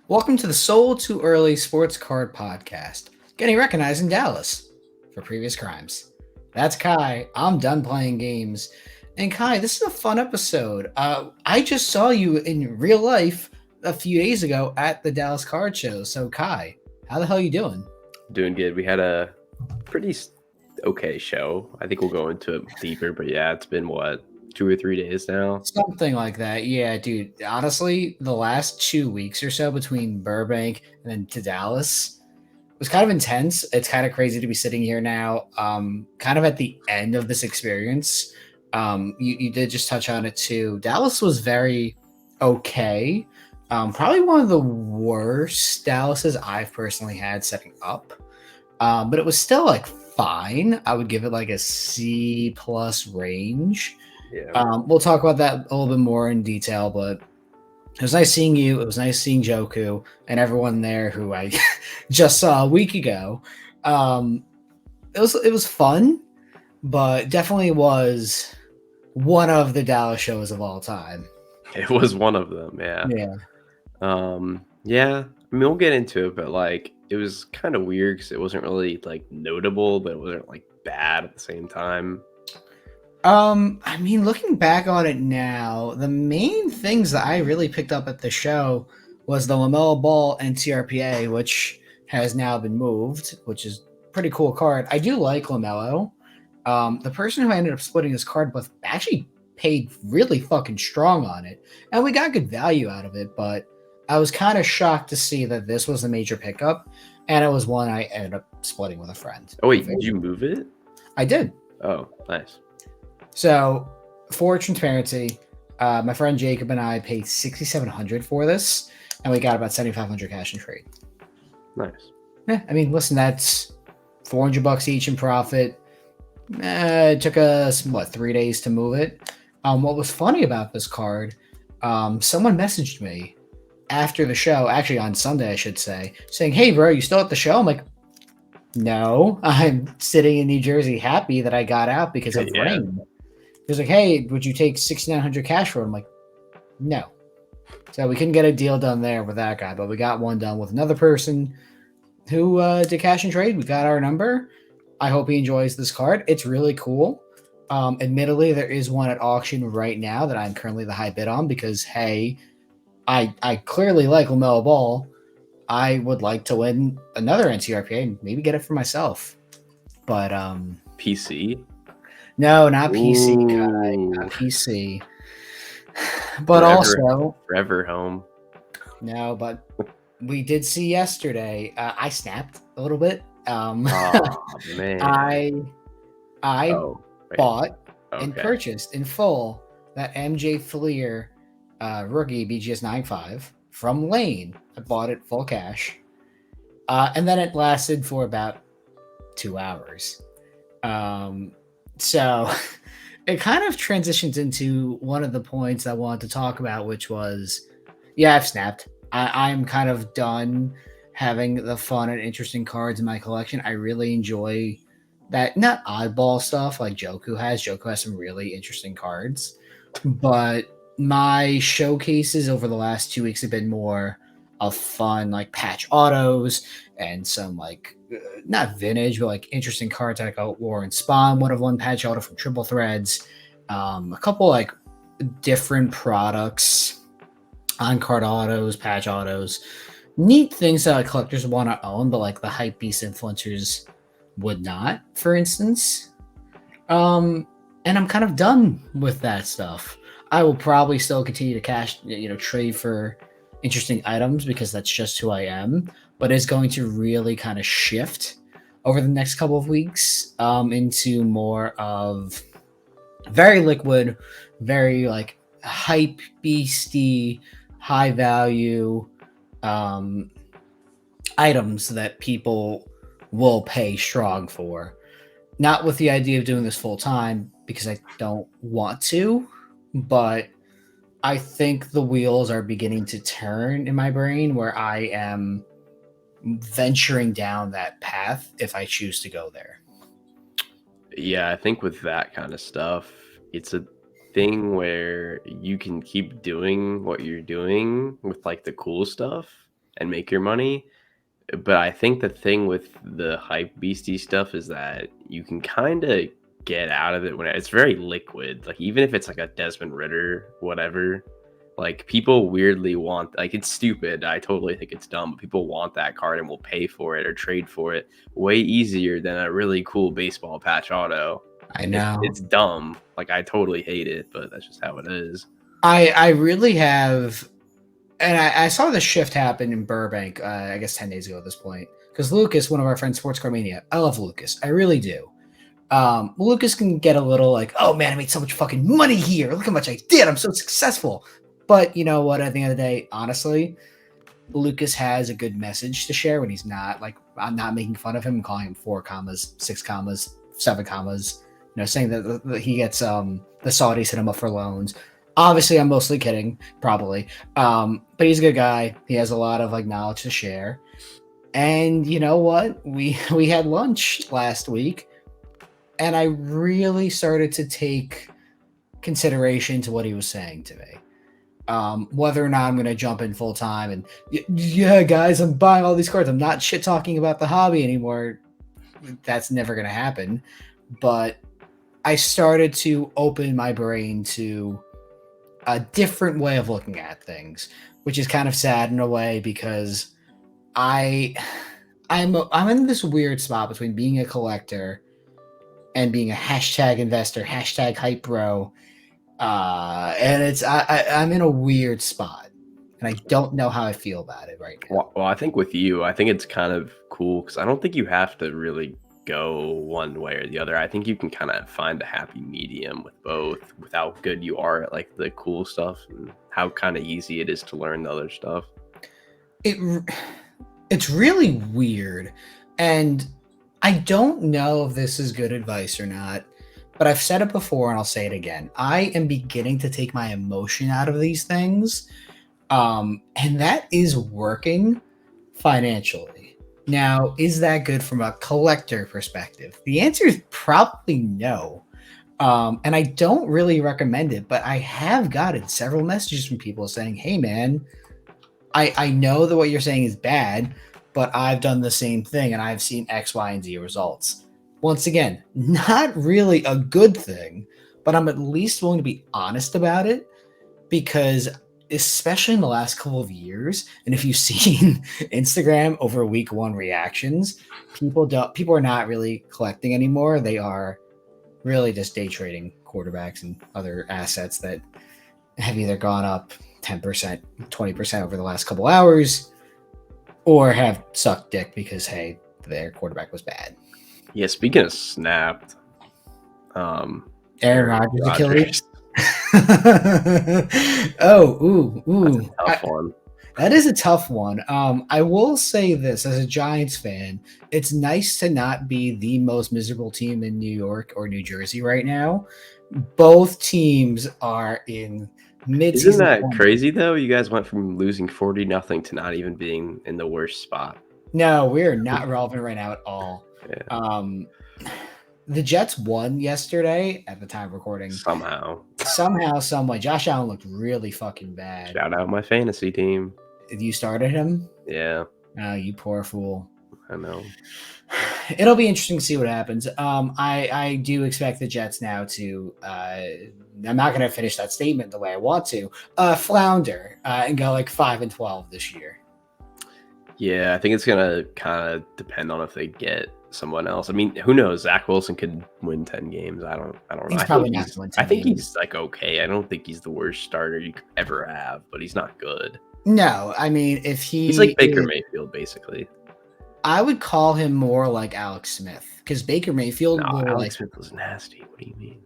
Welcome to the Sold Too Early Sports Card Podcast, getting recognized in Dallas for previous crimes. That's Kai. I'm done playing games. And Kai, this is a fun episode. I just saw you in real life a few days ago at the Dallas Card Show. So, Kai, how the hell you doing? Doing good. We had a pretty okay show. I think we'll go into it deeper, but yeah, it's been what, 2 or 3 days now. Something like that. Yeah, dude. Honestly, the last 2 weeks or so between Burbank and then to Dallas was kind of intense. It's kind of crazy to be sitting here now, kind of at the end of this experience. You did just touch on it too. Dallas was very okay. Probably one of the worst Dallases I've personally had setting up. But it was still like fine. I would give it like a C plus range. Yeah. We'll talk about that a little bit more in detail, but it was nice seeing you. It was nice seeing Joku and everyone there who I just saw a week ago. It was fun, but definitely was one of the Dallas shows of all time. It was one of them, yeah. Yeah. Yeah. I mean, we'll get into it, but like it was kind of weird because it wasn't really like notable, but it wasn't like bad at the same time. I mean, looking back on it now, the main things that I really picked up at the show was the LaMelo Ball NTRPA, which has now been moved, which is a pretty cool card. I do like LaMelo. The person who I ended up splitting this card with actually paid really fucking strong on it, and we got good value out of it, but I was kind of shocked to see that this was a major pickup, and it was one I ended up splitting with a friend. Oh, wait, did you move it? I did. Oh, nice. So, for transparency, my friend Jacob and I paid $6,700 for this, and we got about $7,500 cash in trade. Nice. Yeah, I mean, listen, that's $400 each in profit. It took us 3 days to move it. What was funny about this card? Someone messaged me after the show, actually on Sunday, I should say, saying, "Hey, bro, you still at the show?" I'm like, "No, I'm sitting in New Jersey, happy that I got out because of rain." He was like, "Hey, would you take $6,900 cash for it?" I'm like, "No." So we couldn't get a deal done there with that guy, but we got one done with another person who did cash and trade. We got our number. I hope he enjoys this card. It's really cool. Admittedly, there is one at auction right now that I'm currently the high bid on because, hey, I clearly like LaMelo Ball. I would like to win another NCRPA and maybe get it for myself. But PC? No, not PC, Kai. Not PC. But forever home. No, but we did see yesterday. I snapped a little bit. Oh man! I bought and purchased in full that MJ Fleer rookie BGS 9.5 from Lane. I bought it full cash, and then it lasted for about 2 hours. So it kind of transitions into one of the points I wanted to talk about, which was, yeah, I've snapped. I'm kind of done having the fun and interesting cards in my collection. I really enjoy that, not oddball stuff like Joku has. Joku has some really interesting cards, but my showcases over the last 2 weeks have been more of fun, like patch autos and some like not vintage, but like interesting cards like War and Spawn, one of one patch auto from Triple Threads, a couple like different products, on card autos, patch autos, neat things that like collectors want to own, but like the hype beast influencers would not, for instance. And I'm kind of done with that stuff. I will probably still continue to trade for interesting items because that's just who I am, but it's going to really kind of shift over the next couple of weeks into more of very liquid, very like hype beasty, high value items that people will pay strong for. Not with the idea of doing this full time because I don't want to, but I think the wheels are beginning to turn in my brain where I am venturing down that path if I choose to go there. Yeah, I think with that kind of stuff, it's a thing where you can keep doing what you're doing with like the cool stuff, and make your money. But I think the thing with the hype beastie stuff is that you can kind of get out of it when it's very liquid. Like even if it's like a Desmond Ritter, whatever, like people weirdly want, like it's stupid. I totally think it's dumb, but people want that card and will pay for it or trade for it way easier than a really cool baseball patch auto. I know. It's dumb. Like I totally hate it, but that's just how it is. I really have, and I saw the shift happen in Burbank. I guess 10 days ago at this point, because Lucas, one of our friends, Sports Car Mania. I love Lucas. I really do. Lucas can get a little like, oh man, I made so much fucking money here. Look how much I did. I'm so successful. But you know what? At the end of the day, honestly, Lucas has a good message to share when he's not like, I'm not making fun of him and calling him 4 commas, 6 commas, 7 commas. You know, saying that he gets the Saudis hit him up for loans. Obviously, I'm mostly kidding, probably. But he's a good guy. He has a lot of like knowledge to share. And you know what? We had lunch last week, and I really started to take consideration to what he was saying to me. Whether or not I'm going to jump in full time and yeah, guys, I'm buying all these cards. I'm not shit talking about the hobby anymore. That's never going to happen. But I started to open my brain to a different way of looking at things, which is kind of sad in a way because I'm in this weird spot between being a collector and being a hashtag investor, hashtag hype bro. And it's I'm in a weird spot, and I don't know how I feel about it right now. Well, I think with you, I think it's kind of cool because I don't think you have to really go one way or the other. I think you can kind of find a happy medium with both, with how good you are at like the cool stuff and how kind of easy it is to learn the other stuff. It's really weird, and I don't know if this is good advice or not. But I've said it before and I'll say it again. I am beginning to take my emotion out of these things. And that is working financially. Now, is that good from a collector perspective? The answer is probably no. And I don't really recommend it, but I have gotten several messages from people saying, hey, man, I know that what you're saying is bad, but I've done the same thing and I've seen X, Y, and Z results. Once again, not really a good thing, but I'm at least willing to be honest about it because, especially in the last couple of years, and if you've seen Instagram over week 1 reactions, people are not really collecting anymore. They are really just day trading quarterbacks and other assets that have either gone up 10%, 20% over the last couple hours, or have sucked dick because hey, their quarterback was bad. Yeah, speaking of snapped, Aaron Rodgers Achilles. Oh, ooh. That's a tough one. That is a tough one. I will say this as a Giants fan, it's nice to not be the most miserable team in New York or New Jersey right now. Both teams are in mid-season. Isn't that crazy though? You guys went from losing 40-0 to not even being in the worst spot. No, we're not relevant right now at all. Yeah. The Jets won yesterday at the time of recording. Somehow, some way. Josh Allen looked really fucking bad. Shout out my fantasy team. You started him? Yeah. Oh, you poor fool. I know. It'll be interesting to see what happens. I do expect the Jets now to I'm not going to finish that statement the way I want to flounder and go like 5-12 this year. Yeah, I think it's gonna kind of depend on if they get someone else. I mean, who knows? Zach Wilson could win 10 games. I don't know. He's probably not going to win 10 I think games. he's like okay. I don't think he's the worst starter you could ever have, but he's not good. No, I mean he's like Baker Mayfield, basically. I would call him more like Alex Smith because Baker Mayfield. Alex Smith was nasty. What do you mean?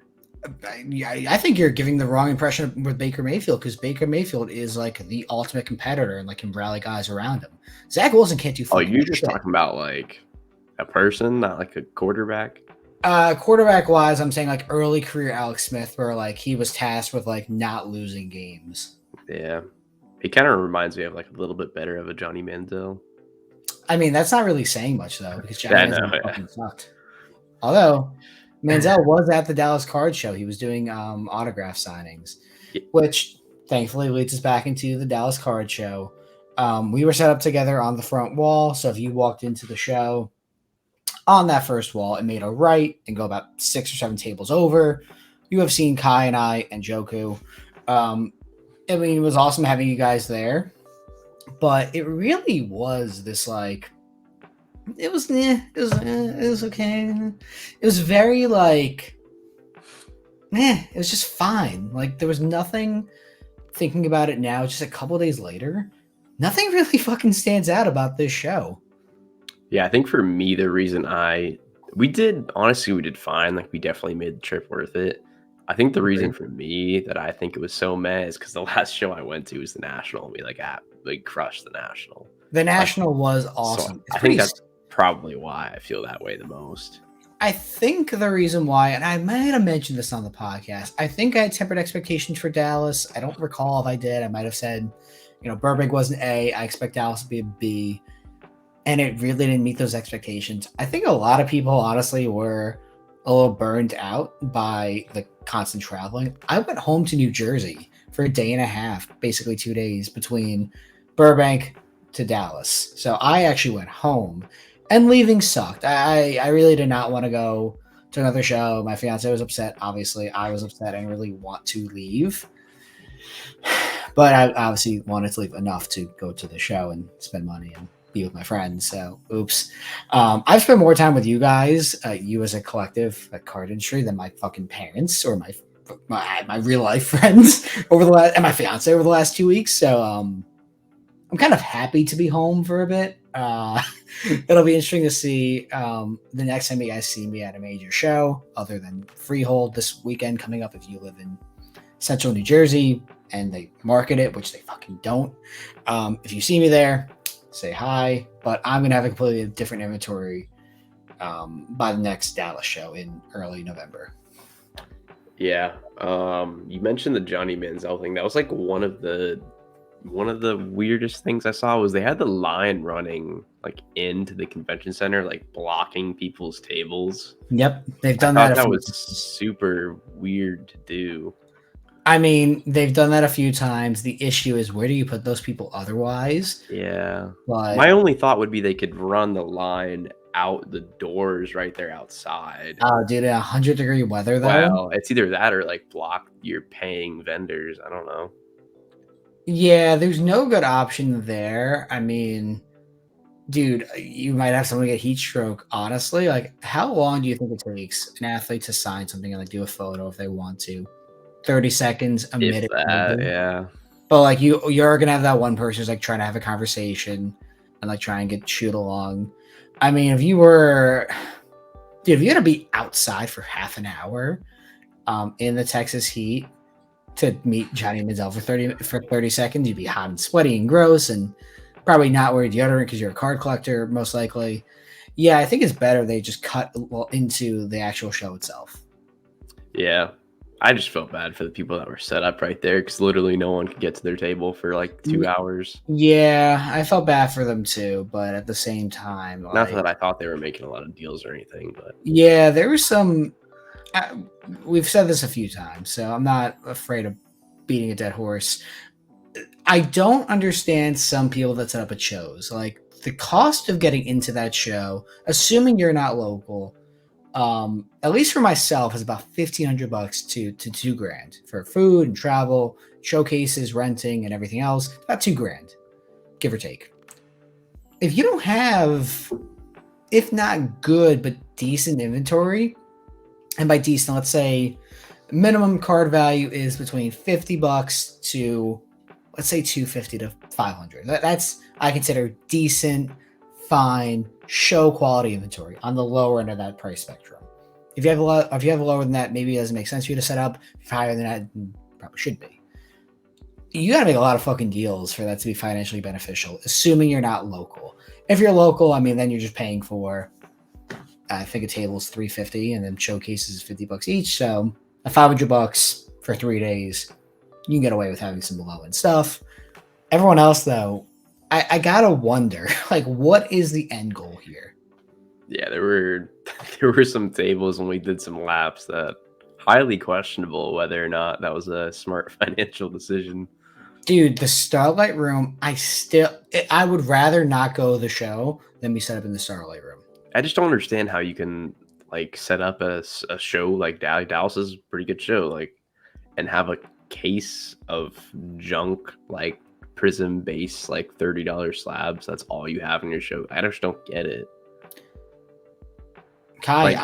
I think you're giving the wrong impression with Baker Mayfield because Baker Mayfield is like the ultimate competitor and like can rally guys around him. Zach Wilson can't do. Oh, you're just talking about like a person, not like a quarterback. Quarterback wise, I'm saying like early career Alex Smith, where like he was tasked with like not losing games. Yeah, he kind of reminds me of like a little bit better of a Johnny Manziel. I mean, that's not really saying much though because Johnny Manziel fucking sucked. Although Manziel was at the Dallas Card Show. He was doing autograph signings, which thankfully leads us back into the Dallas Card Show. We were set up together on the front wall, so if you walked into the show on that first wall and made a right and go about 6 or 7 tables over, you have seen Kai and I and Joku. Um, I mean, it was awesome having you guys there, but it really was this like it was okay. It was very like it was just fine. Like there was nothing. Thinking about it now, just a couple days later, nothing really fucking stands out about this show. Yeah, I think for me, the reason we did fine. Like we definitely made the trip worth it. I think the reason for me that I think it was so meh is because the last show I went to was the National. We like crushed the National. The National was So awesome. I think that's probably why I feel that way the most. I think the reason why, and I might have mentioned this on the podcast, I think I had tempered expectations for Dallas. I don't recall if I did. I might have said, Burbank was an A. I expect Dallas to be a B. And it really didn't meet those expectations. I think a lot of people, honestly, were a little burned out by the constant traveling. I went home to New Jersey for a day and a half, basically 2 days between Burbank to Dallas. So I actually went home. And leaving sucked. I really did not want to go to another show. My fiance was upset. Obviously, I was upset. I didn't really want to leave. But I obviously wanted to leave enough to go to the show and spend money and be with my friends. So, oops. I've spent more time with you guys, you as a collective at card industry, than my fucking parents or my real life friends and my fiance over the last 2 weeks. So, I'm kind of happy to be home for a bit. It'll be interesting to see the next time you guys see me at a major show, other than Freehold this weekend coming up if you live in central New Jersey and they market it, which they fucking don't. If you see me there, say hi. But I'm going to have a completely different inventory by the next Dallas show in early November. Yeah. You mentioned the Johnny Manziel thing. That was like one of the weirdest things I saw was they had the line running like into the convention center, like blocking people's tables. Yep, they've done that. That was super weird to do. I mean, they've done that a few times. The issue is where do you put those people otherwise? Yeah. But my only thought would be they could run the line out the doors right there outside. Oh, dude, 100-degree weather though. Well, it's either that or like block your paying vendors. I don't know. Yeah, there's no good option there. I mean, dude, you might have someone get heat stroke. Honestly, like, how long do you think it takes an athlete to sign something and like do a photo if they want to? 30 seconds, a minute. Maybe. Yeah. But like, you're gonna have that one person who's like trying to have a conversation and like try and shoot along. I mean, if you had to be outside for half an hour, in the Texas heat, to meet Johnny Manziel for 30 seconds, you'd be hot and sweaty and gross and probably not wear deodorant because you're a card collector, most likely. Yeah, I think it's better they just cut into the actual show itself. Yeah. I just felt bad for the people that were set up right there because literally no one could get to their table for like 2 hours. Yeah, I felt bad for them too, but at the same time, not that I thought they were making a lot of deals or anything, but yeah, there was some. We've said this a few times, so I'm not afraid of beating a dead horse. I don't understand some people that set up at shows. Like the cost of getting into that show, assuming you're not local, at least for myself, is about $1,500 to $2,000 for food and travel, showcases, renting, and everything else. About $2,000, give or take. If you don't have, if not good but decent inventory, and by decent, let's say minimum card value is between $50 to, let's say, $250 to $500. That's, I consider, decent, fine, show quality inventory on the lower end of that price spectrum. If you have lower than that, maybe it doesn't make sense for you to set up. If you're higher than that, probably should be. You got to make a lot of fucking deals for that to be financially beneficial, assuming you're not local. If you're local, I mean, then you're just paying for, I think a table is $350, and then showcases is $50 each. So $500 for 3 days, you can get away with having some low end stuff. Everyone else, though, I gotta wonder, like, what is the end goal here? Yeah, there were some tables when we did some laps that highly questionable whether or not that was a smart financial decision. Dude, the Starlight Room, I would rather not go to the show than be set up in the Starlight Room. I just don't understand how you can like set up a show like Dallas is a pretty good show, like, and have a case of junk like prism base like $30 slabs. That's all you have in your show. I just don't get it. Kai, Like,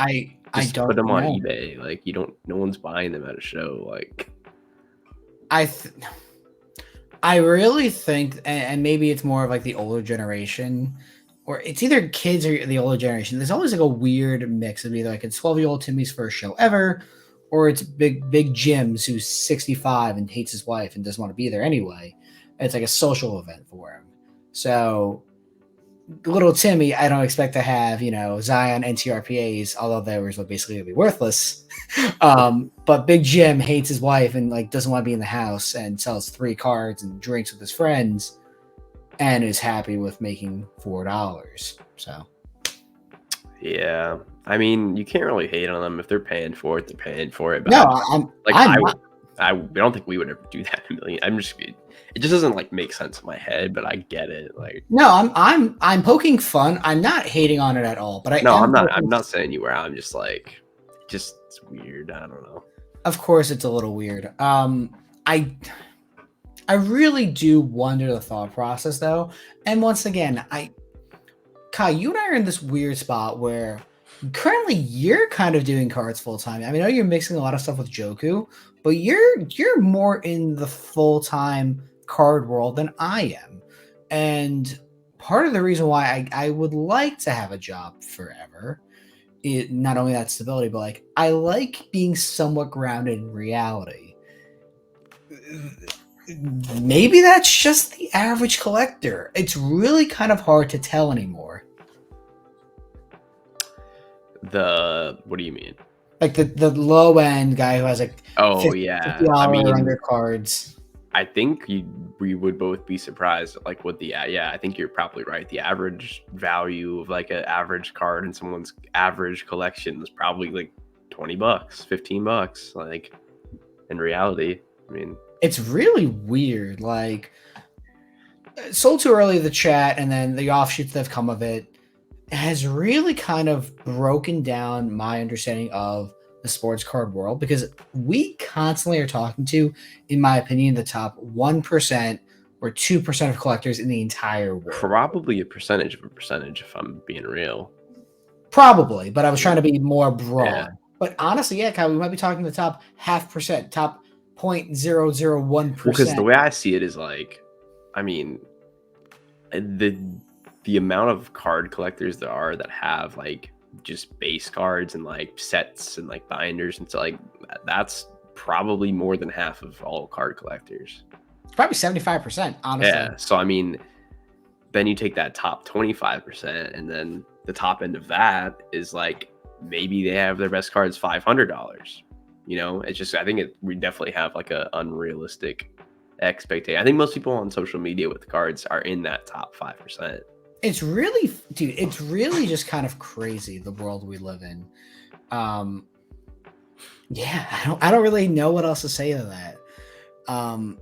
I just put don't them on know. eBay. Like, you don't. No one's buying them at a show. Like, I really think, and maybe it's more of like the older generation, or it's either kids or the older generation. There's always like a weird mix of either like it's 12-year-old Timmy's first show ever, or it's big Jim's who's 65 and hates his wife and doesn't want to be there anyway. It's like a social event for him. So little Timmy, I don't expect to have, Zion NTRPAs, although those are basically going to be worthless. But Big Jim hates his wife and like doesn't want to be in the house and sells 3 cards and drinks with his friends and is happy with making $4. So yeah. I mean, you can't really hate on them if they're paying for it. They're paying for it. But no, I don't think we would ever do that in a million. It just doesn't like make sense in my head, but I get it. Like, no, I'm poking fun. I'm not hating on it at all, but I'm not saying you were. I'm just like, it's weird. I don't know. Of course, it's a little weird. I really do wonder the thought process though, and once again, Kai, you and I are in this weird spot where currently you're kind of doing cards full time. I mean, I know you're mixing a lot of stuff with Joku, but you're more in the full time card world than I am. And part of the reason why I would like to have a job forever, not only that stability, but like I like being somewhat grounded in reality. Maybe that's just the average collector. It's really kind of hard to tell anymore. What do you mean? Like the low end guy who has like $50 I mean, under cards. I think we would both be surprised like what I think you're probably right. The average value of like an average card in someone's average collection is probably like $20, $15. Like, in reality, I mean, it's really weird. Like, Sold Too Early, the chat, and then the offshoots that have come of it has really kind of broken down my understanding of the sports card world, because we constantly are talking to, in my opinion, the top 1% or 2% of collectors in the entire world. Probably a percentage of a percentage, if I'm being real. Probably, but I was trying to be more broad. Yeah. But honestly, yeah, Kyle, we might be talking the top 0.5%, top 0.001%. Because the way I see it is like, I mean, the amount of card collectors there are that have like just base cards and like sets and like binders and so like that's probably more than half of all card collectors. It's probably 75%, honestly. Yeah. So I mean, then you take that top 25%, and then the top end of that is like maybe they have their best cards $500. It's just I think we definitely have like a unrealistic expectation. I think most people on social media with cards are in that top 5%. It's really, dude, it's really just kind of crazy, the world we live in. Yeah, I don't really know what else to say to that.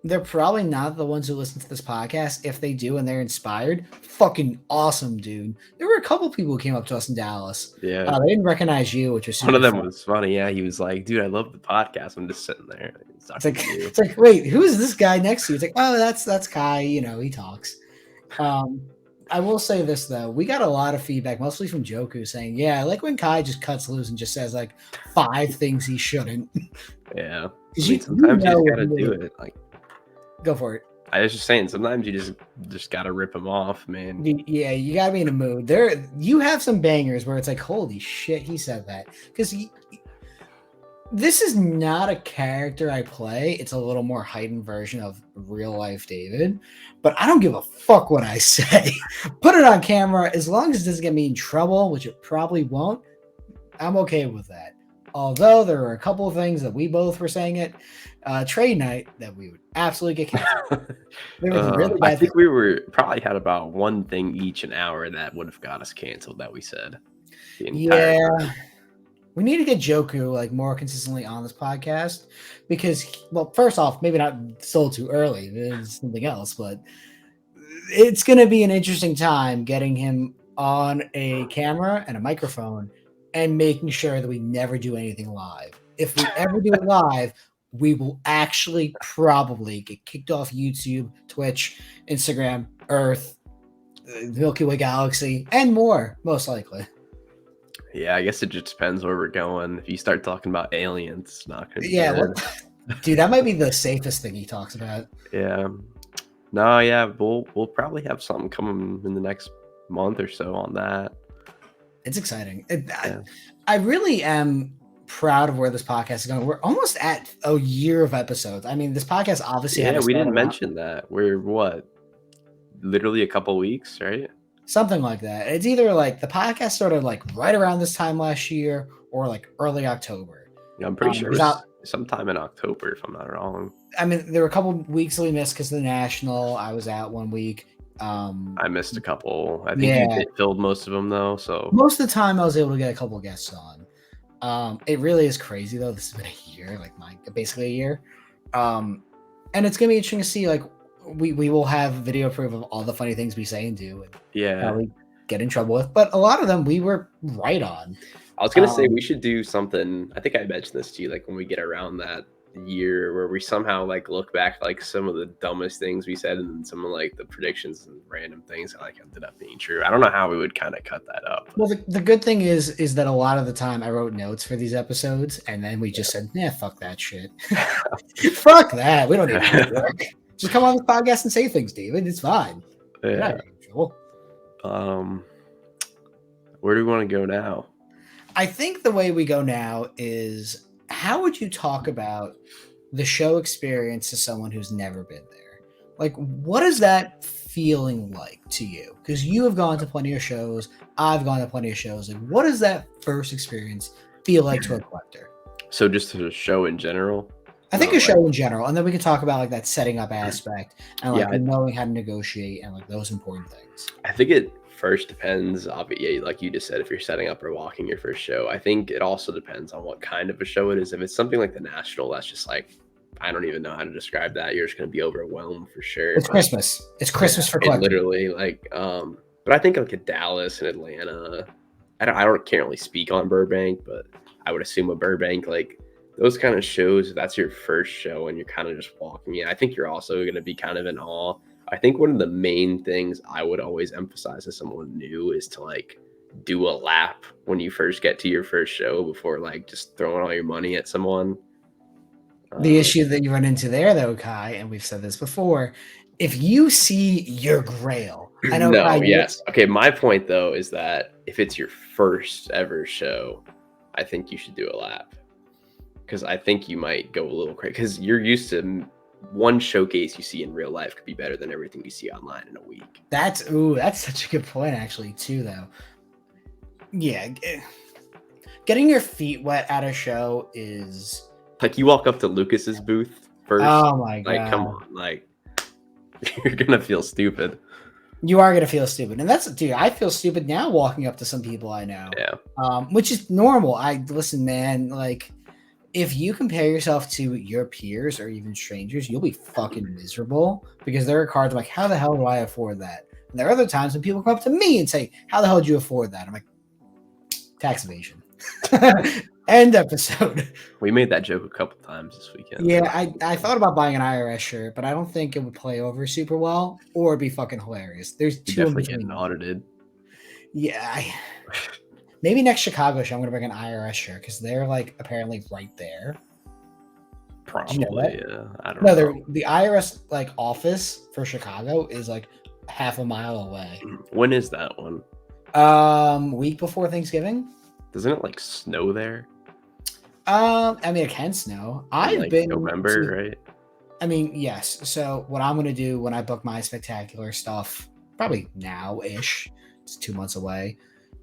They're probably not the ones who listen to this podcast. If they do and they're inspired, fucking awesome, dude. There were a couple people who came up to us in Dallas. Yeah. They didn't recognize you, which was super one of them fun. was funny. Yeah, he was like, dude, I love the podcast. I'm just sitting there. It's like, wait, who is this guy next to you? It's like, oh, that's Kai. He talks. I will say this though, we got a lot of feedback, mostly from Joku, saying, "Yeah, I like when Kai just cuts loose and just says like 5 things he shouldn't." Yeah, sometimes you just gotta do it. Like, go for it. I was just saying, sometimes you just gotta rip them off, man. Yeah, you gotta be in a mood. You have some bangers where it's like, holy shit, he said that, because this is not a character I play. It's a little more heightened version of real life David, but I don't give a fuck what I say. Put it on camera. As long as it doesn't get me in trouble, which it probably won't, I'm okay with that. Although there are a couple of things that we both were saying at trade night that we would absolutely get canceled. Really I think we probably had about one thing each an hour that would have got us canceled that we said. Yeah. We need to get Joku like more consistently on this podcast because, well, first off, maybe not still too early. There's something else, but it's going to be an interesting time getting him on a camera and a microphone and making sure that we never do anything live. If we ever do it live, we will actually probably get kicked off YouTube, Twitch, Instagram, Earth, the Milky Way galaxy, and more, most likely. Yeah, I guess it just depends where we're going. If you start talking about aliens, it's not gonna be Yeah, good. dude, that might be the safest thing he talks about. Yeah. No, yeah, we'll probably have something coming in the next month or so on that. It's exciting. Yeah. I really am proud of where this podcast is going. We're almost at a year of episodes. I mean, this podcast obviously had Yeah, to we start didn't around mention that. We're what? Literally a couple weeks, right? something like that. It's either like the podcast started like right around this time last year or like early October. Yeah, I'm pretty sure it Because was sometime in October, if I'm not wrong. I mean, there were a couple weeks that we missed because of the national. I was out one week. I missed a couple. I think Yeah, filled most of them though. So most of the time I was able to get a couple guests on. It really is crazy though. This has been a year, like basically a year. And it's gonna be interesting to see. Like, we will have video proof of all the funny things we say and do, and yeah, probably get in trouble with. But a lot of them we were right on. I was gonna say we should do something. I think I mentioned this to you, like when we get around that year where we somehow like look back like some of the dumbest things we said and some of like the predictions and random things that like ended up being true. I don't know how we would kind of cut that up. Well, the good thing is that a lot of the time I wrote notes for these episodes, and then we just said, "Yeah, fuck that shit, fuck that. We don't need to work. Just come on the podcast and say things, David. It's fine." Yeah. Where do we want to go now? I think the way we go now is, how would you talk about the show experience to someone who's never been there? Like, what is that feeling like to you? Because you have gone to plenty of shows, I've gone to plenty of shows. Like, what does that first experience feel like to a collector? So just to the show in general? I think a show in general, and then we can talk about like that setting up aspect and like Yeah, knowing how to negotiate and like those important things. I think it first depends, obviously, like you just said, if you're setting up or walking your first show. I think it also depends on what kind of a show it is. If it's something like the National, that's just like, I don't even know how to describe that. You're just going to be overwhelmed for sure. It's Christmas. It's Christmas for collectors. Literally, like, but I think like a Dallas and Atlanta, can't really speak on Burbank, but I would assume a Burbank, like those kind of shows, if that's your first show and you're kind of just walking in, I think you're also going to be kind of in awe. I think one of the main things I would always emphasize to someone new is to like do a lap when you first get to your first show before like just throwing all your money at someone. The issue that you run into there, though, Kai, and we've said this before, if you see your grail, I know. No, Kai, yes. Okay, my point though is that if it's your first ever show, I think you should do a lap. Because I think you might go a little crazy. Because you're used to one showcase you see in real life could be better than everything you see online in a week. That's such a good point, actually, too, though. Yeah, getting your feet wet at a show is like you walk up to Lucas's booth first. Oh my god! Like, come on, like you're gonna feel stupid. You are gonna feel stupid, and dude. I feel stupid now walking up to some people I know. Yeah. Which is normal. Listen, man. Like, if you compare yourself to your peers or even strangers, you'll be fucking miserable because there are cards like, how the hell do I afford that? And there are other times when people come up to me and say, how the hell did you afford that? I'm like, tax evasion. End episode. We made that joke a couple times this weekend. Yeah, I thought about buying an IRS shirt, but I don't think it would play over super well or be fucking hilarious. There's two in between. Getting audited. Yeah, maybe next Chicago show I'm gonna bring an IRS shirt because they're like apparently right there. Probably, you know yeah. I don't know. The IRS like office for Chicago is like half a mile away. When is that one? Week before Thanksgiving. Doesn't it like snow there? I mean, it can snow. I've like been November, right? I mean, yes. So what I'm gonna do when I book my spectacular stuff, probably now-ish. It's 2 months away.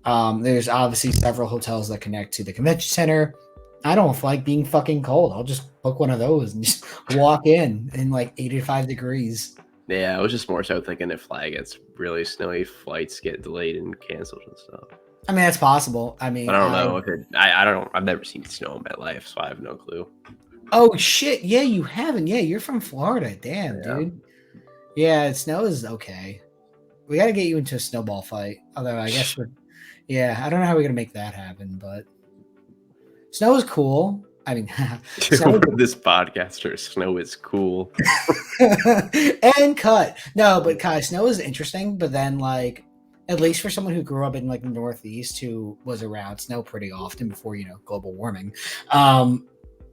There's obviously several hotels that connect to the convention center. I don't like being fucking cold. I'll just book one of those and just walk in like 85 degrees. Yeah, I was just more so thinking if like it's really snowy, flights get delayed and canceled and stuff. I mean, that's possible. I I mean, don't know if it. I don't. I've never seen snow in my life, so I have no clue. oh shit, yeah, you haven't. Yeah, you're from Florida. Damn, Yeah. dude. Yeah, snow is okay. We got to get you into a snowball fight. Although I guess yeah, I don't know how we're gonna make that happen, but snow is cool. I mean, snow This podcaster, snow is cool. and cut. No, but Kai, snow is interesting. But then, like, at least for someone who grew up in like the Northeast, who was around snow pretty often before global warming,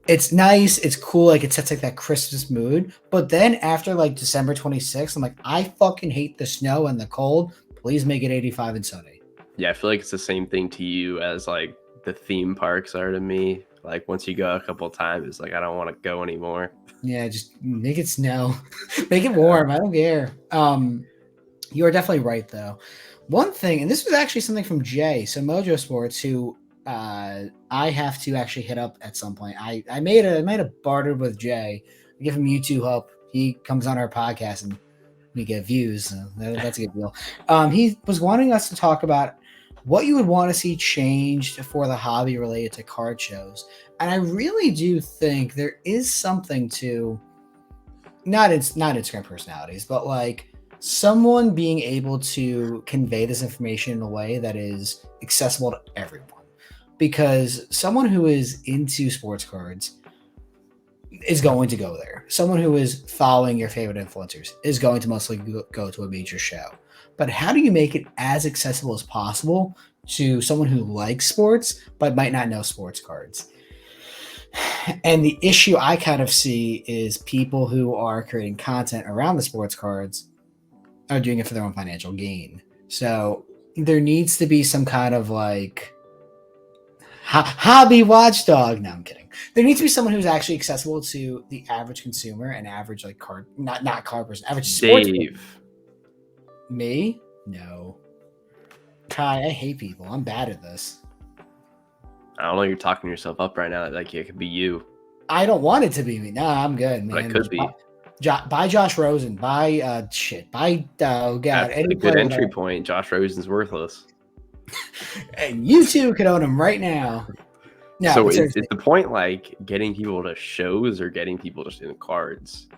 it's nice. It's cool. Like it sets like that Christmas mood. But then after like December 26th, I'm like, I fucking hate the snow and the cold. Please make it 85 and sunny. Yeah, I feel like it's the same thing to you as like the theme parks are to me. Like once you go a couple of times, it's like I don't want to go anymore. Yeah, just make it snow, make it warm. I don't care. You are definitely right though. One thing, and this was actually something from Jay, so Mojo Sports, who I have to actually hit up at some point. I made a barter with Jay. I give him YouTube help. He comes on our podcast and we get views. So that's a good deal. He was wanting us to talk about what you would want to see changed for the hobby related to card shows. And I really do think there is something to not Instagram personalities, but like someone being able to convey this information in a way that is accessible to everyone. Because someone who is into sports cards is going to go there. Someone who is following your favorite influencers is going to mostly go to a major show. But how do you make it as accessible as possible to someone who likes sports but might not know sports cards? And the issue I kind of see is people who are creating content around the sports cards are doing it for their own financial gain. So there needs to be some kind of like hobby watchdog. No, I'm kidding. There needs to be someone who's actually accessible to the average consumer and average like card, not card person, average sports Dave. person. Me? No. Kai, I hate people. I'm bad at this. I don't know. You're talking yourself up right now. Like it could be you. I don't want it to be me. No, I'm good, man. But it could be. Buy Josh Rosen. Buy Buy oh god. That's a good entry point. Josh Rosen's worthless. And you two could own him right now. No, so is the point like getting people to shows or getting people just in cards?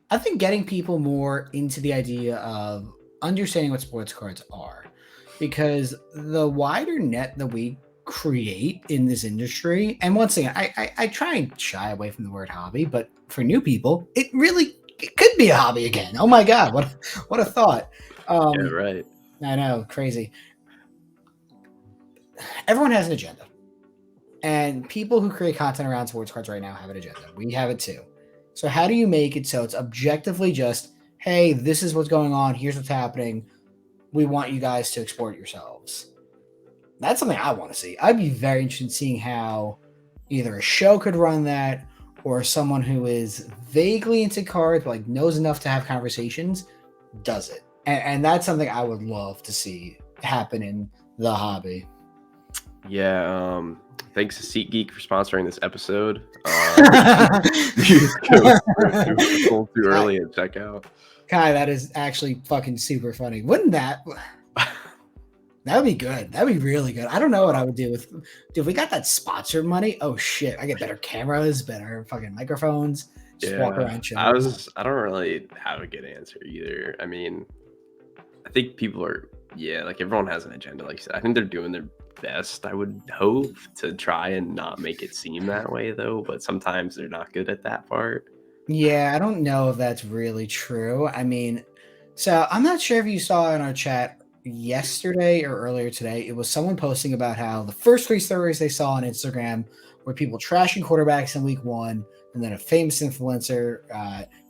I think getting people more into the idea of understanding what sports cards are, because the wider net that we create in this industry, and once again, I try and shy away from the word hobby, but for new people, it could be a hobby again. Oh my god, what a thought! Yeah, right. I know, crazy. Everyone has an agenda, and people who create content around sports cards right now have an agenda. We have it too. So how do you make it so it's objectively just, hey, this is what's going on. Here's what's happening. We want you guys to explore it yourselves. That's something I want to see. I'd be very interested in seeing how either a show could run that or someone who is vaguely into cards, but like knows enough to have conversations, does it. And that's something I would love to see happen in the hobby. Yeah, thanks to SeatGeek for sponsoring this episode. Go too early at checkout. Kai, that is actually fucking super funny. Wouldn't that would be good. That would be really good. I don't know what I would do with if we got that sponsored money. Oh shit. I get better cameras, better fucking microphones. Just walk around. I don't really have a good answer either. I mean, I think people are like everyone has an agenda. Like you said, I think they're doing their best. I would hope to try and not make it seem that way though, but sometimes they're not good at that part. Yeah, I don't know if that's really true. I mean, so I'm not sure if you saw in our chat yesterday or earlier today, it was someone posting about how the first 3 stories they saw on Instagram were people trashing quarterbacks in week 1, and then a famous influencer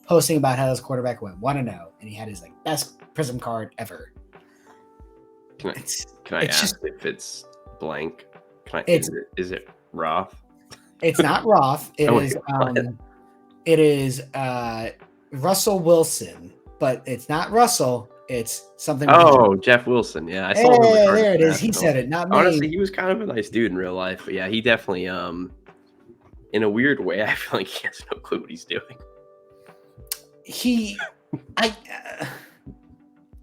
posting about how his quarterback went 1-0, and he had his like best Prism card ever. Can I ask if it's blank? Is it Roth? It's not Roth. It is Russell Wilson, but it's not Russell. It's something. Oh, Jeff Wilson. Yeah, I saw him. There it is. He said it, not me. Honestly, he was kind of a nice dude in real life, but yeah, he definitely, in a weird way, I feel like he has no clue what he's doing.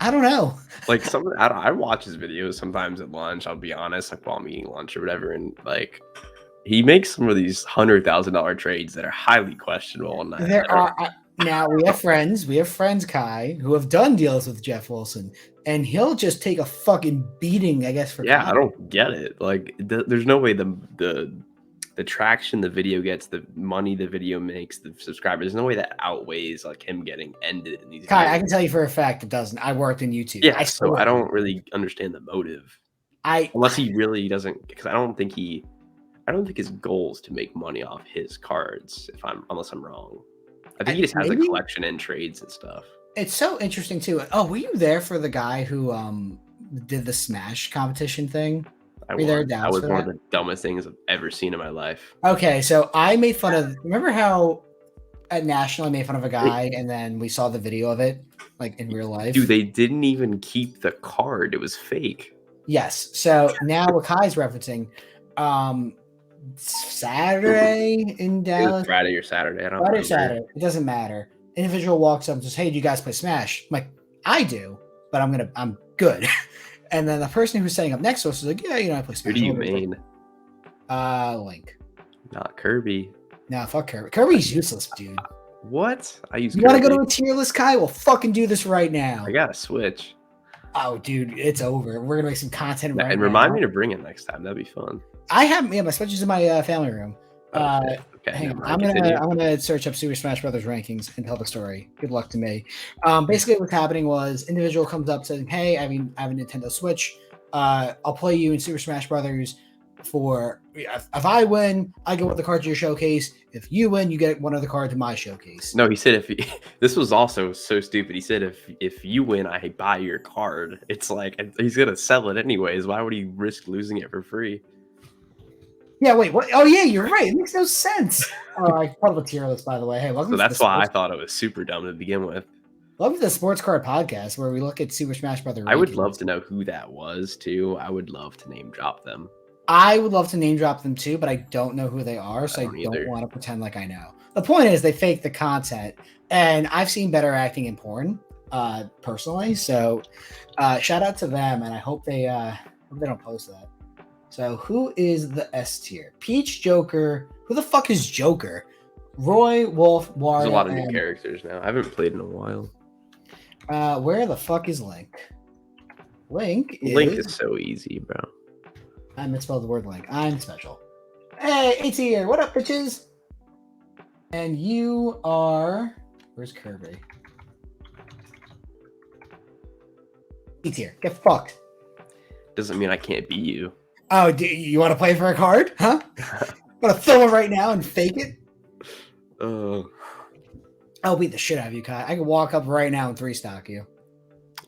I don't know. Like some, I watch his videos sometimes at lunch. I'll be honest, like while I'm eating lunch or whatever, and like he makes some of these $100,000 trades that are highly questionable. And I There don't, are now we have friends. We have friends, Kai, who have done deals with Jeff Wilson, and he'll just take a fucking beating, I guess, for yeah, I content. don't get it. Like, there's no way the traction the video gets, the money the video makes, the subscribers. There's no way that outweighs like him getting ended in these Kai, I deals. can tell you for a fact it doesn't. I worked in YouTube. I Yeah, still so work I in don't YouTube. really understand the motive, I unless he really doesn't. Because I don't think his goal is to make money off his cards. Unless I'm wrong, I think he just has a maybe collection and trades and stuff. it's so interesting too. Oh, were you there for the guy who did the Smash competition thing? I Were you there was. in That Dallas was for one of that? the dumbest things I've ever seen in my life. Okay, so I made fun of. Remember how at National I made fun of a They, guy, and then we saw the video of it, like in real dude, life. they didn't even keep the card. It was fake. Yes. So now what Kai's referencing, um, Saturday in It was Dallas, Friday or Saturday. I don't Friday or remember. Saturday, it doesn't matter. Individual walks up and says, "Hey, do you guys play Smash?" I'm like, "I do, but I'm good." And then the person who's setting up next to us is like, "Yeah, I play Who Smash." do you mean? Link. Not Kirby. Nah, fuck Kirby. Kirby's useless, dude. What? I use You want to go Kirby. to a tier list, Kai? We'll fucking do this right I now. got a Switch. Oh, dude, it's over. We're gonna make some content right And remind now. me to bring it next time. That'd be fun. I have my Switch is in my family room. Oh shit. Okay, Hang never on. mind. Continue. I'm gonna search up Super Smash Brothers rankings and tell the story. Good luck to me. Basically, what's happening was individual comes up saying, "Hey, I have a Nintendo Switch. I'll play you in Super Smash Brothers for if I win, I get one of the cards to your showcase. If you win, you get one of the cards to my showcase." No, he said this was also so stupid. He said if you win, I buy your card. It's like he's gonna sell it anyways. Why would he risk losing it for free? Yeah, wait, what? Oh, yeah, you're right. It makes no sense. Oh, I pulled up a tier list, by the way. Hey, So that's why I thought it was super dumb to begin with. welcome to the Sports Card Podcast, where we look at Super Smash Brothers. I would love to know who that was too. I would love to name drop them. I would love to name drop them too, but I don't know who they are, so I don't want to pretend like I know. The point is, they fake the content, and I've seen better acting in porn, personally. So, shout out to them, and I hope they don't post that. So, who is the S tier? Peach, Joker. Who the fuck is Joker? Roy, Wolf, Wario. There's a lot of new characters now. I haven't played in a while. Where the fuck is Link? Link is so easy, bro. I misspelled the word Link. I'm special. Hey, it's here. What up, bitches? And you are... Where's Kirby? It's here. Get fucked. Doesn't mean I can't beat you. Oh, do you want to play for a card? Huh? Want to film it right now and fake it? I'll beat the shit out of you, Kai. I can walk up right now and 3-stock you.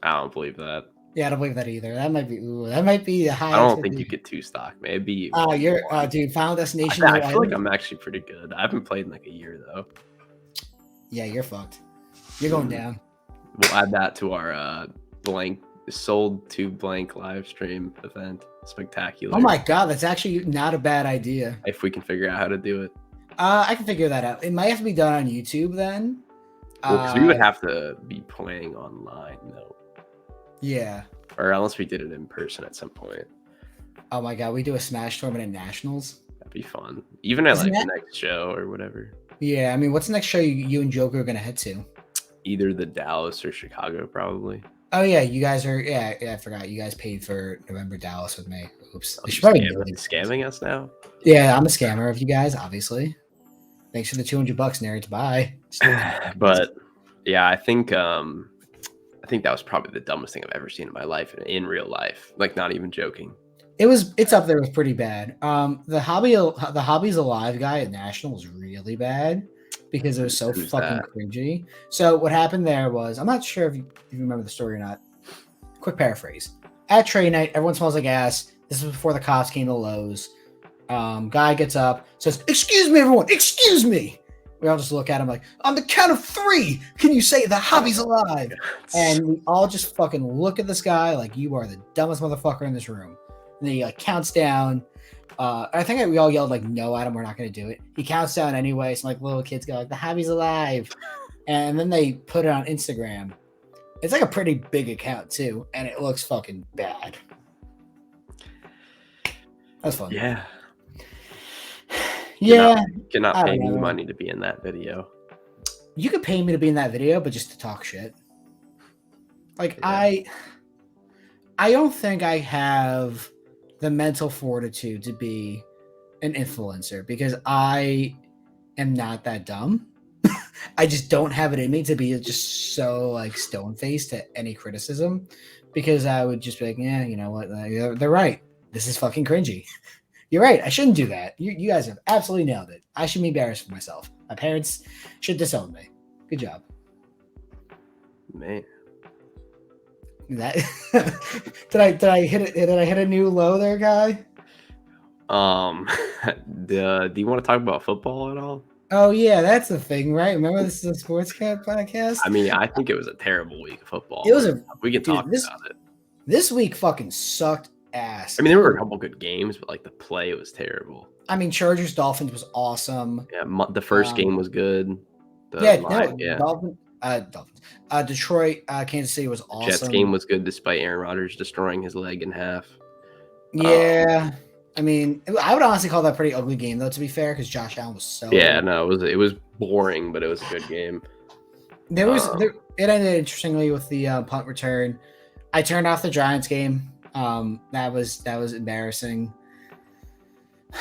I don't believe that. Yeah, I don't believe that either. That might be the highest. I don't think you get 2-stock. Maybe. Oh, you're dude. Final Destination. I feel like I'm actually pretty good. I haven't played in like a year though. Yeah, you're fucked. You're going down. We'll add that to our sold to blank live stream event. Spectacular. Oh my god, that's actually not a bad idea. If we can figure out how to do it. I can figure that out. It might have to be done on YouTube then. Well, because we would have to be playing online though. Yeah. Or unless we did it in person at some point. Oh my god, we do a Smash tournament at Nationals. That'd be fun. Even at the next show or whatever. Yeah, I mean, what's the next show you and Joker are gonna head to? Either the Dallas or Chicago, probably. Oh yeah, you guys are. Yeah, I forgot. You guys paid for November Dallas with me. Oops. They should probably scamming us now. Yeah, I'm a scammer of you guys, obviously. Thanks for the $200, nerds. Bye. But yeah, I think that was probably the dumbest thing I've ever seen in my life in real life. Like, not even joking. It's up there with pretty bad. The Hobbies Alive guy at National was really bad because it was so fucking cringy. So what happened there was, I'm not sure if you remember the story or not. Quick paraphrase. At trade night, everyone smells like ass. This was before the cops came to Lowe's. Guy gets up, says, "Excuse me, everyone, excuse me." We all just look at him like, on the count of 3, can you say the hobby's alive? And we all just fucking look at this guy like, you are the dumbest motherfucker in this room. And then he like counts down. I think we all yelled like, no, Adam, we're not going to do it. He counts down anyway. So like little kids go like, the hobby's alive. And then they put it on Instagram. It's like a pretty big account too, and it looks fucking bad. That's fun. Yeah. Yeah, Cannot I pay don't me know. money to be in that video. You could pay me to be in that video, but just to talk shit. Like Yeah. I don't think I have the mental fortitude to be an influencer because I am not that dumb. I just don't have it in me to be just so like stone faced to any criticism because I would just be like, yeah, you know what? They're right. This is fucking cringy. You're right. I shouldn't do that. You guys have absolutely nailed it. I should be embarrassed for myself. My parents should disown me. Good job. Man. That did I hit it? Did I hit a new low there, guy? Do you want to talk about football at all? Oh yeah, that's the thing, right? Remember this is a sports cat podcast. I mean, I think it was a terrible week of football, It was but a we can dude. talk about it. This week fucking sucked ass. I mean, there were a couple good games, but like the play was terrible. I mean, Chargers Dolphins was awesome. Yeah, the first game was good. Yeah. Dolphins. Detroit, Kansas City was awesome. Jets game was good despite Aaron Rodgers destroying his leg in half. Yeah, I mean, I would honestly call that a pretty ugly game though. To be fair, because Josh Allen was so. Yeah, no, it was boring, but it was a good game. It ended interestingly with the punt return. I turned off the Giants game. That was embarrassing.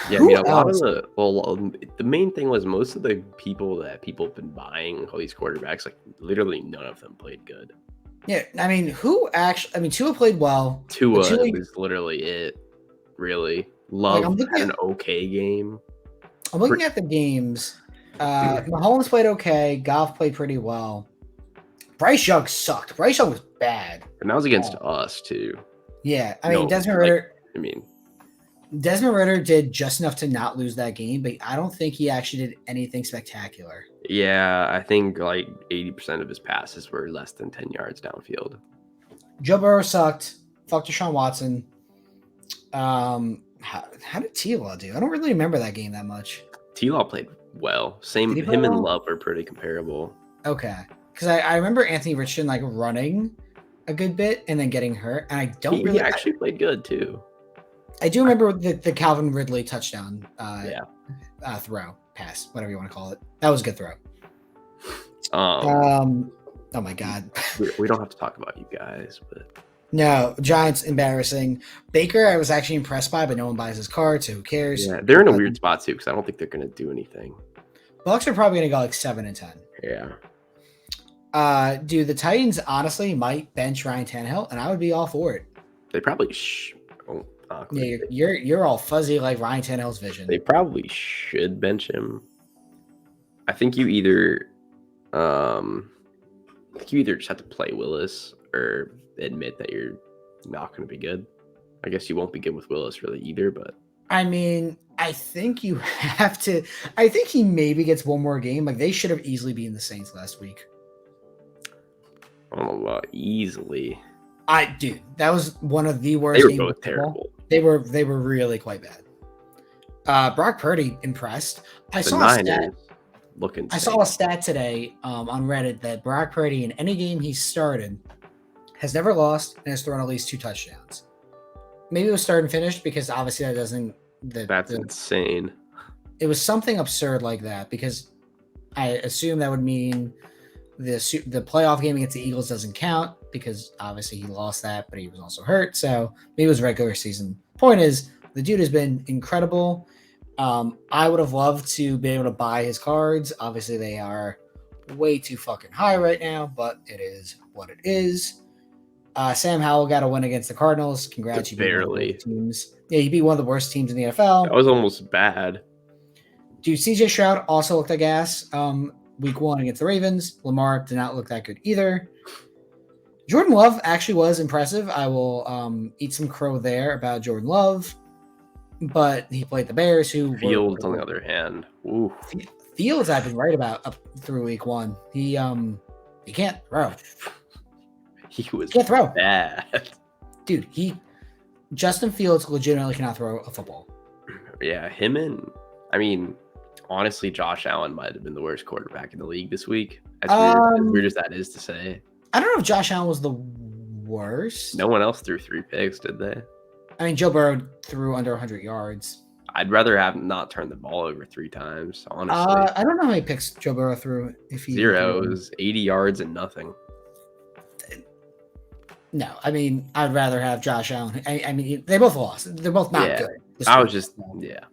Yeah, I mean, the main thing was most of the people have been buying all these quarterbacks, like literally none of them played good. Yeah, I mean, Tua played well. Tua was literally it, really. Love had an okay game. I'm looking at the games. Mahomes played okay. Goff played pretty well. Bryce Young sucked. Bryce Young was bad. And that was against us, too. Yeah, I mean, Desmond Ridder... Like, Desmond Ridder did just enough to not lose that game, but I don't think he actually did anything spectacular. Yeah, I think like 80% of his passes were less than 10 yards downfield. Joe Burrow sucked. Fuck Deshaun Watson. How did T-Law do? I don't really remember that game that much. T-Law played well. Him and Love are pretty comparable. Okay. Because I remember Anthony Richardson like running a good bit and then getting hurt. And I don't He actually played good too. I do remember the Calvin Ridley touchdown throw, pass, whatever you want to call it. That was a good throw. Oh my God. We don't have to talk about you guys, but no, Giants embarrassing. Baker, I was actually impressed by, but no one buys his card, so who cares? Yeah, they're in a weird spot too because I don't think they're going to do anything. Bucks are probably going to go like 7-10. Yeah. Dude, the Titans honestly might bench Ryan Tannehill, and I would be all for it. They probably Yeah, you're all fuzzy like Ryan Tannehill's vision. They probably should bench him. I think you either just have to play Willis or admit that you're not going to be good. I guess you won't be good with Willis really either, but I mean, I think you have to. I think he maybe gets one more game. Like they should have easily beaten the Saints last week. I don't know about easily. Dude, that was one of the worst. They were both terrible. They were really quite bad. Brock Purdy impressed. I saw a stat today on Reddit that Brock Purdy in any game he started has never lost and has thrown at least 2 touchdowns. Maybe it was start and finished because obviously that doesn't. That's insane. It was something absurd like that because I assume that would mean the playoff game against the Eagles doesn't count because obviously he lost that, but he was also hurt. So maybe it was regular season. Point is, the dude has been incredible. I would have loved to be able to buy his cards. Obviously, they are way too fucking high right now, but it is what it is. Sam Howell got a win against the Cardinals. Congrats, barely. Teams. Yeah, he beat one of the worst teams in the NFL. That was almost bad. Dude, CJ Stroud also looked like ass. Week 1 against the Ravens. Lamar did not look that good either. Jordan Love actually was impressive. I will eat some crow there about Jordan Love. But he played the Bears, who Fields on the other hand. Ooh. Fields I've been right about up through week 1. He can't throw. He was can't throw. Bad. Dude, Justin Fields legitimately cannot throw a football. Yeah, honestly, Josh Allen might have been the worst quarterback in the league this week. As weird as that is to say. I don't know if Josh Allen was the worst. No one else threw 3 picks, did they? I mean, Joe Burrow threw under 100 yards. I'd rather have not turned the ball over 3 times, honestly. I don't know how many picks Joe Burrow threw. If he even threw them. 0s, 80 yards, and nothing. No, I mean, I'd rather have Josh Allen. I mean, they both lost. They're both not Yeah. good. I was just, yeah.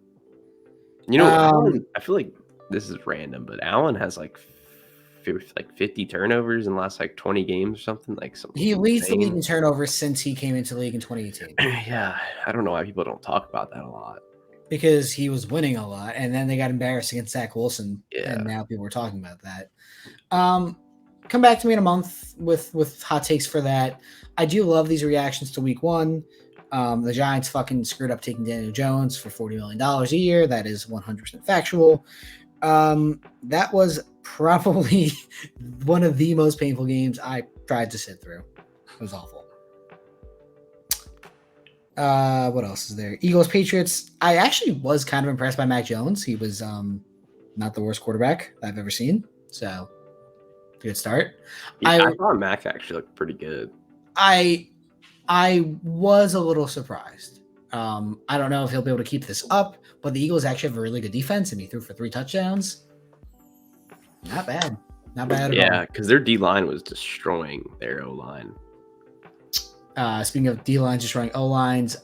You know, Um, Allen, I feel like this is random, but Allen has like 50 turnovers in the last like 20 games or something. Like something. He leads the league insane. in turnovers since he came into the league in 2018 Yeah, I don't know why people don't talk about that a lot. because he was winning a lot, and then they got embarrassed against Zach Wilson, Yeah. and now people are talking about that. Come back to me in a month with hot takes for that. I do love these reactions to Week 1. The Giants fucking screwed up taking Daniel Jones for $40 million a year. That is 100% factual. That was probably one of the most painful games I tried to sit through. It was awful. What else is there? Eagles, Patriots. I actually was kind of impressed by Mac Jones. He was not the worst quarterback I've ever seen. So good start. Yeah, I thought Mac actually looked pretty good. I was a little surprised. I don't know if he'll be able to keep this up, but the Eagles actually have a really good defense, and he threw for 3 touchdowns. Not bad. Not bad at all. Yeah, because their D line was destroying their O line. Speaking of D lines destroying O lines,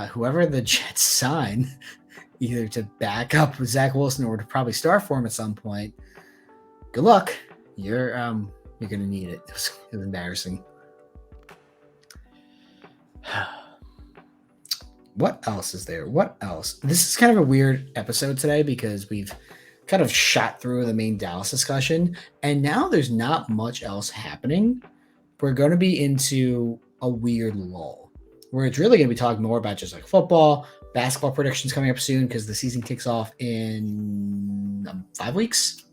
whoever the Jets sign, either to back up Zach Wilson or to probably start for him at some point, good luck. You're gonna need it. It was embarrassing. What else is there? What else? This is kind of a weird episode today because we've kind of shot through the main Dallas discussion, and now there's not much else happening. We're going to be into a weird lull where it's really going to be talking more about just like football, basketball predictions coming up soon because the season kicks off in 5 weeks.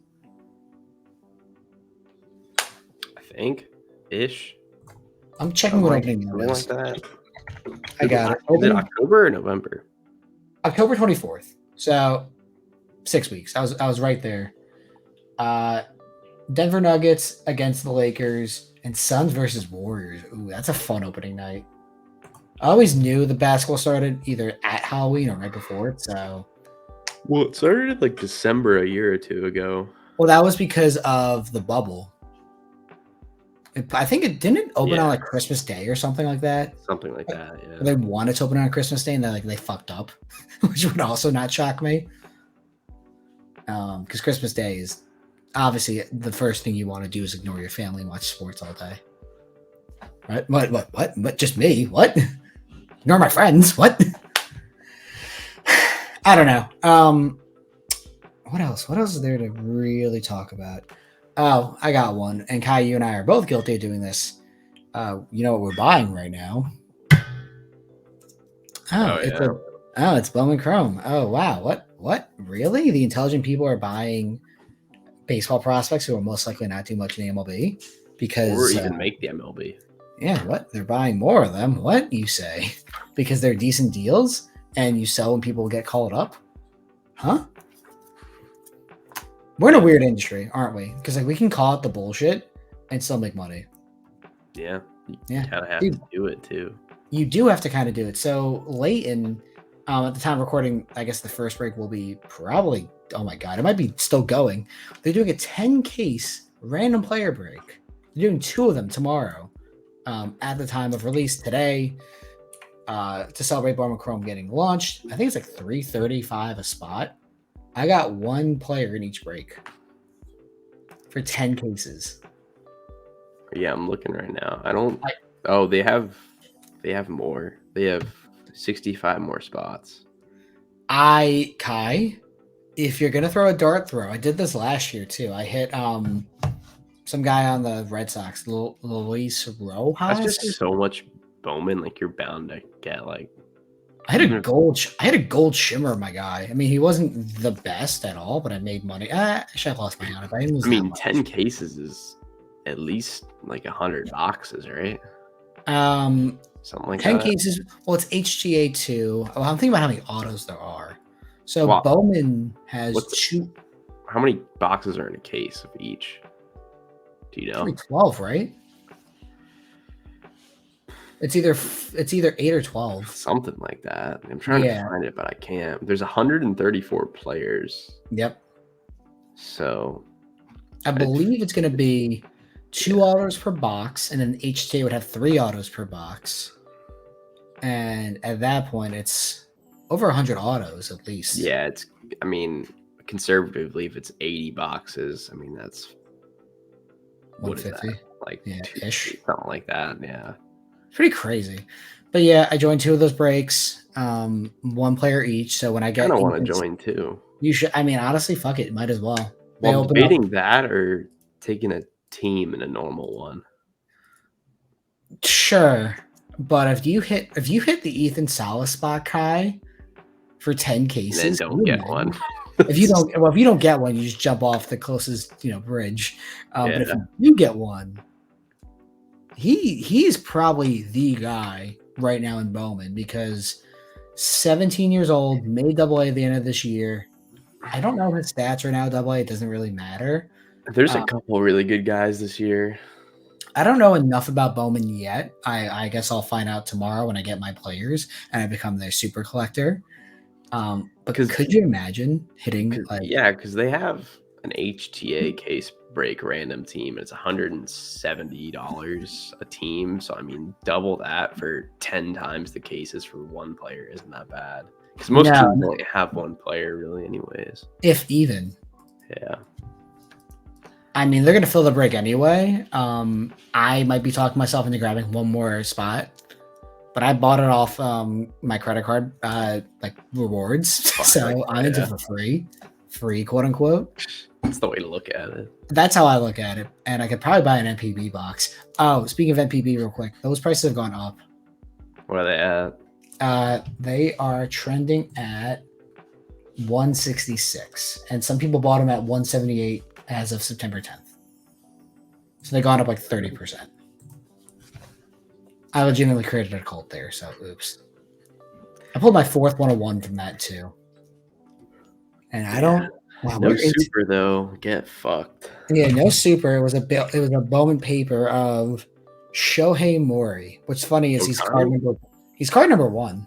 I think ish. I'm checking what opening something is. like that. I got it. Is it October or November? October 24th. So 6 weeks. I was right there. Denver Nuggets against the Lakers and Suns versus Warriors. Ooh, that's a fun opening night. I always knew the basketball started either at Halloween or right before it. So, Well, it started like December a year or two ago. well, that was because of the bubble. I think it didn't open on like Christmas Day or something like that. Something like that, yeah. They wanted to open on Christmas Day and they fucked up, which would also not shock me. Because Christmas Day is obviously the first thing you want to do is ignore your family and watch sports all day. Right? What? Just me? What? Ignore my friends? What? I don't know. What else? What else is there to really talk about? Oh, I got one. And Kai, you and I are both guilty of doing this. You know what we're buying right now? It's Bowman Chrome. Oh wow. What? Really? The intelligent people are buying baseball prospects who are most likely not do much in the MLB because or even make the MLB. Yeah, what? They're buying more of them. What you say? Because they're decent deals and you sell when people get called up? Huh? We're in a weird industry, aren't we? Because like we can call it the bullshit and still make money. Yeah. You kind of have to do it too. You do have to kind of do it. So Leighton, at the time of recording, I guess the first break will be probably, oh my God, it might be still going. They're doing a 10-case random player break. They're doing 2 of them tomorrow at the time of release today to celebrate Bowman Chrome getting launched. I think it's like $335 a spot. I got 1 player in each break for 10 cases. Yeah, I'm looking right now. They have more. They have 65 more spots. Kai, if you're gonna throw a dart throw, I did this last year too. I hit some guy on the Red Sox, Luis Rojas. That's just so much Bowman. Like you're bound to get like. I had a gold shimmer, my guy. I mean, he wasn't the best at all, but I made money. Actually, I lost money on it. I mean, 10 cases is at least like 100 boxes, right? Something like 10 that. cases. Well, it's HGA 2. Oh, I'm thinking about how many autos there are. So Bowman has 2. How many boxes are in a case of each? Do you know? 12, right? It's either 8 or 12. Something like that. I'm trying to Yeah. find it, but I can't. There's 134 players. Yep. So I believe it's going to be 2 yeah. autos per box, and then HTA would have 3 autos per box. And at that point, it's over 100 autos at least. Yeah, I mean, conservatively, if it's 80 boxes, I mean, that's, what is that? 150. Like, Yeah, ish. something like that. Yeah. Pretty crazy. But yeah, I joined 2 of those breaks, 1 player each. So when I I get kind of want to join too. you should. I mean, honestly, fuck it. Might as well. They Well, I'm open up. debating that or taking a team in a normal one. Sure, but if you hit the Ethan Salas spot, Kai, for 10 And then cases, don't get one. if you don't get one, you just jump off the closest bridge. But if Yeah. you get one, he's probably the guy right now in Bowman because 17 years old, made AA at the end of this year. I don't know his stats right now. AA, it doesn't really matter. There's a couple really good guys this year. I don't know enough about Bowman yet. I guess I'll find out tomorrow when I get my players and I become their super collector. But could you imagine hitting because they have an HTA case break random team. It's $170 a team. So I mean, double that for 10 times the cases for one player isn't that bad. Because most teams only have one player really, anyways. If even. Yeah. I mean, they're gonna fill the break anyway. I might be talking myself into grabbing one more spot, but I bought it off my credit card, like rewards. So I'm into it for free, quote unquote. That's the way to look at it. That's how I look at it, and I could probably buy an MPB box. Oh, speaking of MPB, real quick, those prices have gone up. What are they at? They are trending at 166, and some people bought them at 178 as of September 10th. So they gone up like 30%. I legitimately created a cult there, so oops. I pulled my 4th 101 from that too. And I don't. Wow, no super though. Get fucked. Yeah, no super. It was a Bowman paper of Shohei Mori. What's funny is he's card number 1.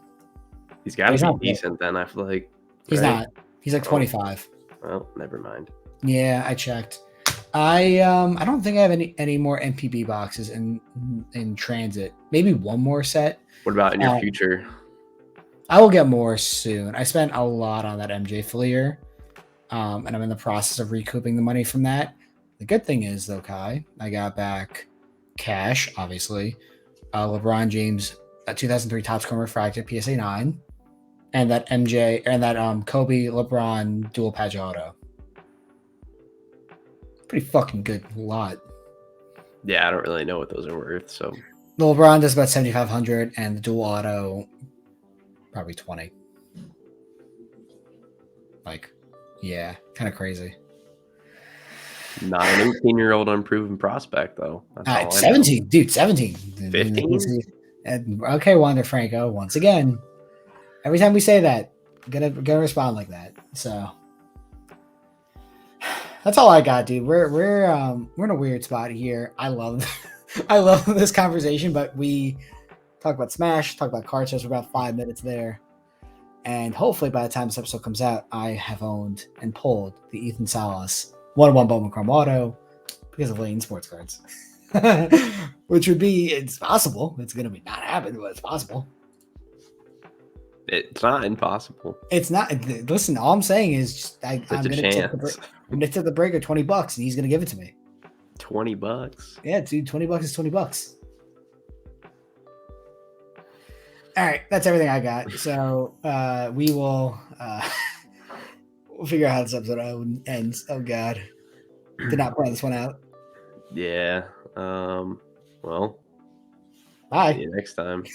He's got to be decent then. I feel like he's not. He's like 25. Well, never mind. Yeah, I checked. I don't think I have any more MPB boxes in transit. Maybe one more set. What about in your future? I will get more soon. I spent a lot on that MJ Fleer, and I'm in the process of recouping the money from that. The good thing is, though, Kai, I got back cash, obviously, LeBron James 2003 Topps Chrome Refractor PSA 9, and that MJ and that Kobe LeBron dual patch auto. Pretty fucking good lot. Yeah, I don't really know what those are worth. So the LeBron does about 7,500, and the dual auto probably 20. Like, yeah, kind of crazy. Not an 18-year-old unproven prospect though. 17, dude, 17, 15. Okay, Wander Franco. Once again, every time we say that, gonna respond like that. So that's all I got, dude. We're in a weird spot here. I love this conversation, but we talk about Smash, talk about card shows for about 5 minutes there, and hopefully by the time this episode comes out, I have owned and pulled the Ethan Salas 101 Bowman Chrome Auto because of Lane Sports Cards, which would be, it's possible. It's gonna be not happen, but it's possible. It's not impossible. It's not. Listen, all I'm saying is just I'm gonna take the break of $20, and he's gonna give it to me. $20. Yeah, dude, $20 is $20. All right, that's everything I got. So we will we'll figure out how this episode ends. Oh God, did not plan this one out. Yeah. Well. Bye. See you next time.